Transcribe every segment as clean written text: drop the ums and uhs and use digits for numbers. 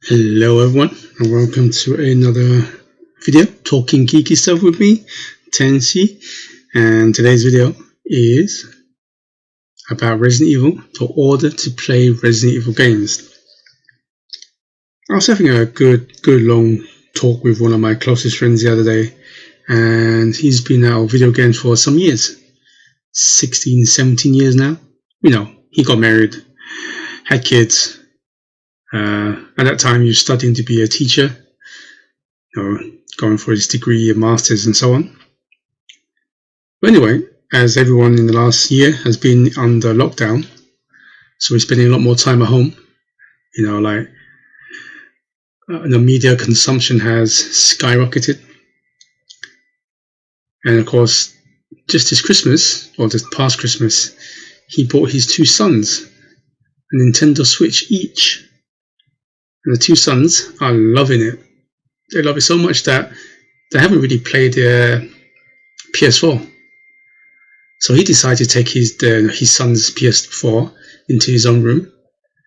Hello everyone and welcome to another video talking geeky stuff with me, Tensi, and today's video is about Resident Evil, to order to play Resident Evil games. I was having a good long talk with one of my closest friends the other day, and he's been out of video games for some years, 16-17 years now. You know, he got married, had kids. At that time, he was studying to be a teacher, going for his degree and masters and so on. But anyway, as everyone in the last year has been under lockdown, so we're spending a lot more time at home. The media consumption has skyrocketed, and of course, just this Christmas, or this past Christmas, he bought his two sons a Nintendo Switch each. And the two sons are loving it. They love it so much that they haven't really played their PS4. So he decided to take his son's PS4 into his own room,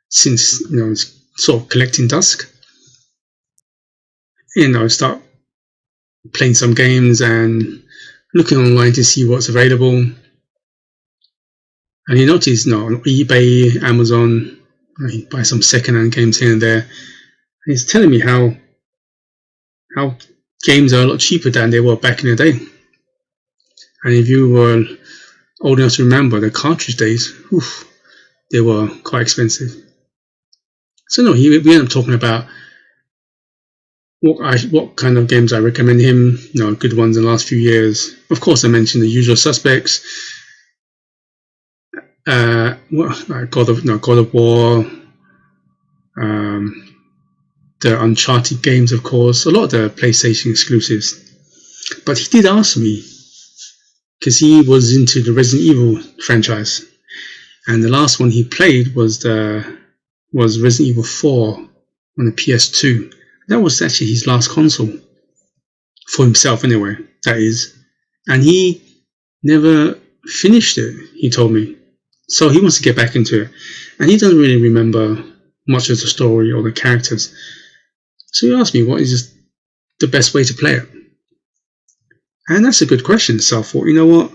since it's sort of collecting dust. Start playing some games and looking online to see what's available. And he noticed, on eBay, Amazon, you buy some second-hand games here and there. And he's telling me how games are a lot cheaper than they were back in the day. And if you were old enough to remember the cartridge days, they were quite expensive. So we ended up talking about what kind of games I recommend him, good ones in the last few years. Of course, I mentioned the usual suspects. Like God of War, the Uncharted games, of course, a lot of the PlayStation exclusives. But he did ask me, because he was into the Resident Evil franchise, and the last one he played was Resident Evil 4 on the PS2. That was actually his last console, for himself anyway, that is. And he never finished it, he told me. So he wants to get back into it, and he doesn't really remember much of the story or the characters. So he asked me, what is the best way to play it? And that's a good question. So I thought, you know what?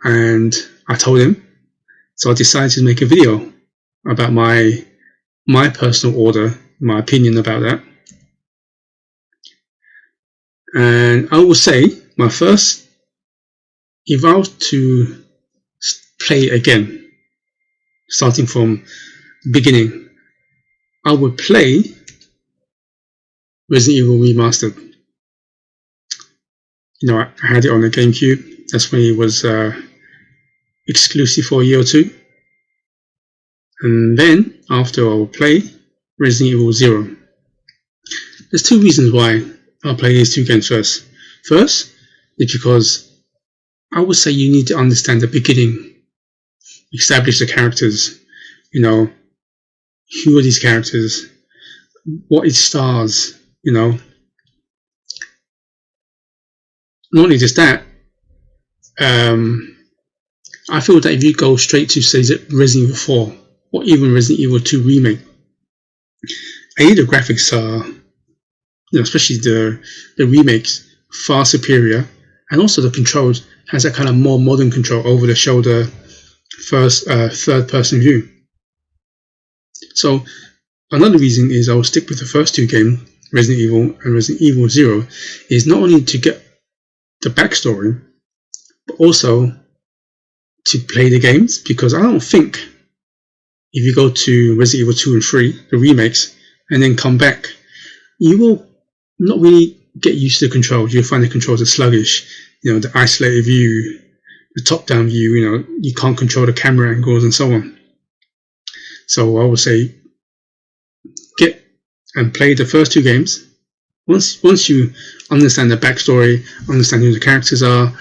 And I told him. So I decided to make a video about my personal order, my opinion about that. And I will say, if I was to play again, starting from the beginning, I would play Resident Evil Remastered. I had it on the GameCube. That's when it was exclusive for a year or two. And then, after I would play Resident Evil 0. There's two reasons why I'll play these two games first. First, is because I would say you need to understand the beginning, establish the characters, who are these characters, what is stars, Not only just that, I feel that if you go straight to, say, Resident Evil 4 or even Resident Evil 2 Remake, the graphics are, especially the remakes, far superior, and also the controls has that kind of more modern control, over the shoulder, third person view. So another reason is I will stick with the first two games, Resident Evil and Resident Evil 0, is not only to get the backstory, but also to play the games, because I don't think if you go to Resident Evil 2 and 3, the remakes, and then come back, you will not really get used to the controls. You'll find the controls are sluggish, the isolated view, the top-down view, you can't control the camera angles and so on. So I would say get and play the first two games. Once you understand the backstory, understand who the characters are,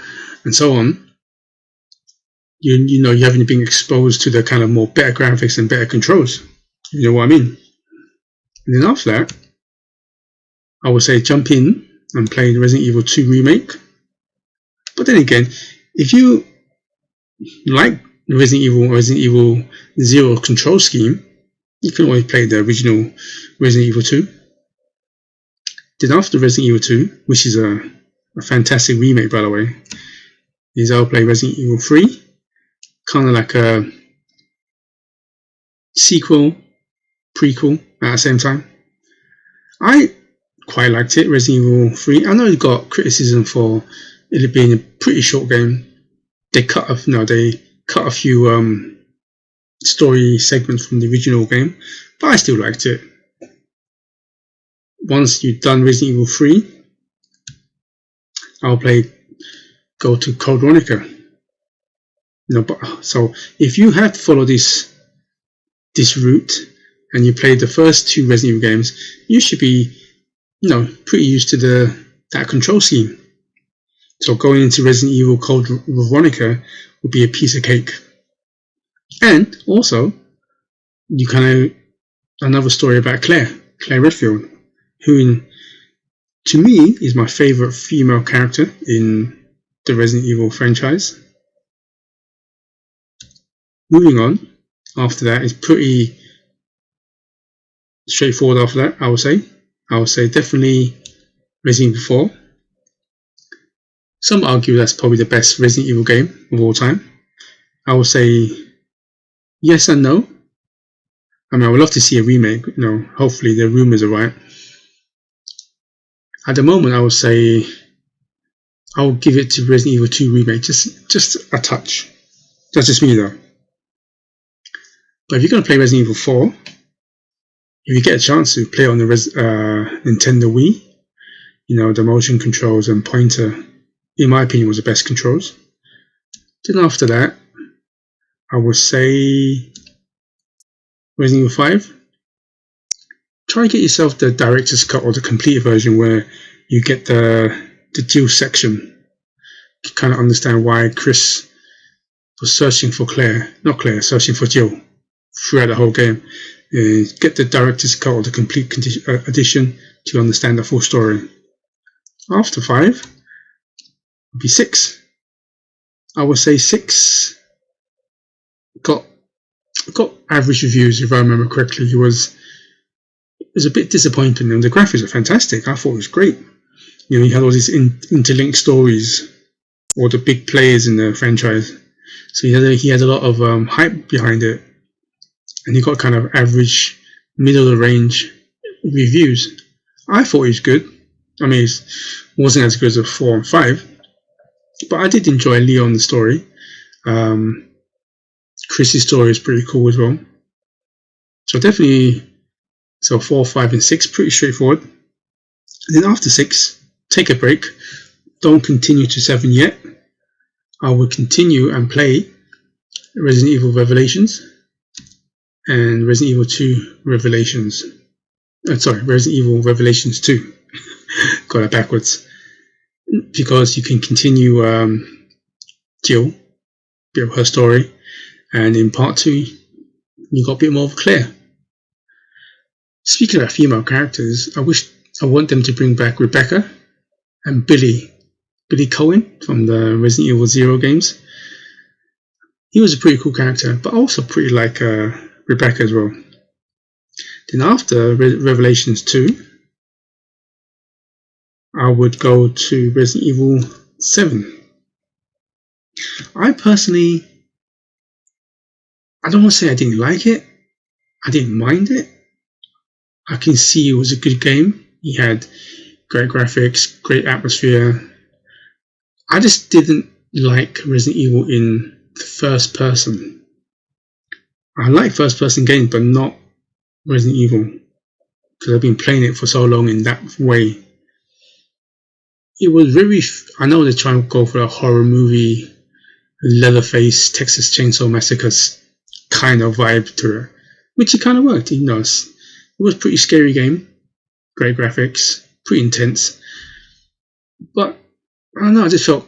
and so on, you haven't been exposed to the kind of more better graphics and better controls. You know what I mean? And then after that, I would say jump in and play the Resident Evil 2 Remake. But then again, if you like Resident Evil 0 control scheme, you can always play the original Resident Evil 2. Then after Resident Evil 2, which is a fantastic remake by the way, is I'll play Resident Evil 3, kind of like a sequel, prequel at the same time. I quite liked it, Resident Evil 3. I know it got criticism for it being a pretty short game. They cut a few story segments from the original game, but I still liked it. Once you've done Resident Evil 3, I'll go to Code Veronica. So if you had to follow this route and you played the first 2 Resident Evil games, you should be, pretty used to that control scheme. So going into Resident Evil Code Veronica would be a piece of cake. And also, another story about Claire Redfield, who to me is my favourite female character in the Resident Evil franchise. Moving on, after that is pretty straightforward after that, I would say definitely Resident Evil 4. Some argue that's probably the best Resident Evil game of all time. I would say yes and no. I would love to see a remake, hopefully the rumours are right. At the moment I would say I would give it to Resident Evil 2 remake, just a touch. That's just me though. But if you're going to play Resident Evil 4, if you get a chance to play on the Nintendo Wii, the motion controls and pointer, in my opinion, was the best controls. Then after that, I would say Resident Evil 5. Try to get yourself the director's cut or the complete version where you get the Jill section. You kind of understand why Chris was searching for searching for Jill throughout the whole game. Get the director's cut or the complete edition to understand the full story. After 5 would be 6. I would say 6 got average reviews, if I remember correctly. It was a bit disappointing, and the graphics are fantastic. I thought it was great. You had all these interlinked stories, all the big players in the franchise. So he had a lot of hype behind it, and he got kind of average, middle of the range reviews. I thought it was good. It wasn't as good as 4 and 5, but I did enjoy Leon's story. Chris's story is pretty cool as well. So definitely, 4, 5, and 6, pretty straightforward. And then after 6, take a break. Don't continue to 7 yet. I will continue and play Resident Evil Revelations and Resident Evil 2 Revelations. Resident Evil Revelations 2. Got it backwards. Because you can continue Jill, bit of her story, and in part 2 you got a bit more of Claire. Speaking of female characters, I want them to bring back Rebecca and Billy Cohen from the Resident Evil 0 games. He was a pretty cool character, but also pretty like Rebecca as well. Then after Revelations 2, I would go to Resident Evil 7. I personally, I don't want to say I didn't like it. I didn't mind it. I can see it was a good game. He had great graphics, great atmosphere. I just didn't like Resident Evil in the first person. I like first person games, but not Resident Evil, because I've been playing it for so long in that way. It was I know they're trying to go for a horror movie, Leatherface, Texas Chainsaw Massacre kind of vibe to it, which it kind of worked. It was a pretty scary game, great graphics, pretty intense. But I don't know, I just felt,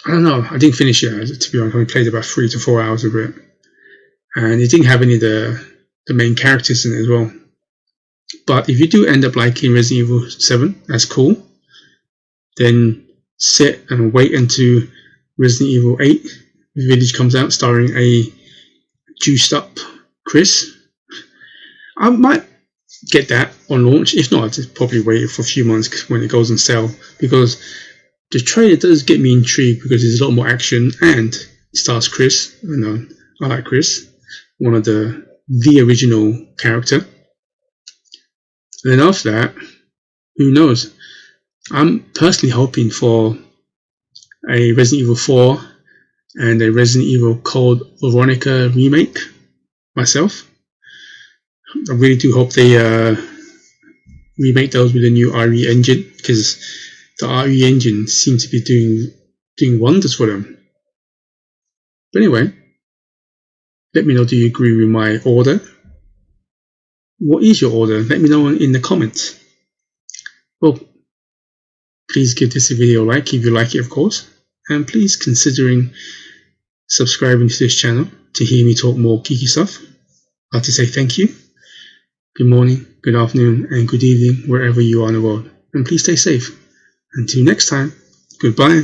I didn't finish it, to be honest. I only played about 3 to 4 hours of it, and it didn't have any of the main characters in it as well. But if you do end up liking Resident Evil 7, that's cool. Then sit and wait until Resident Evil 8 Village comes out, starring a juiced up Chris. I might get that on launch. If not, I'll just probably wait for a few months when it goes on sale, because the trailer does get me intrigued because there's a lot more action and it stars Chris. You know, I like Chris, one of the original character. And then after that, who knows? I'm personally hoping for a Resident Evil 4 and a Resident Evil Code Veronica remake myself. I really do hope they remake those with a new RE engine, because the RE engine seems to be doing wonders for them. But anyway, let me know, do you agree with my order? What is your order? Let me know in the comments. Well, please give this video a like if you like it, of course, and please considering subscribing to this channel to hear me talk more geeky stuff. I'd like to say thank you. Good morning, good afternoon, and good evening wherever you are in the world. And please stay safe. Until next time, goodbye.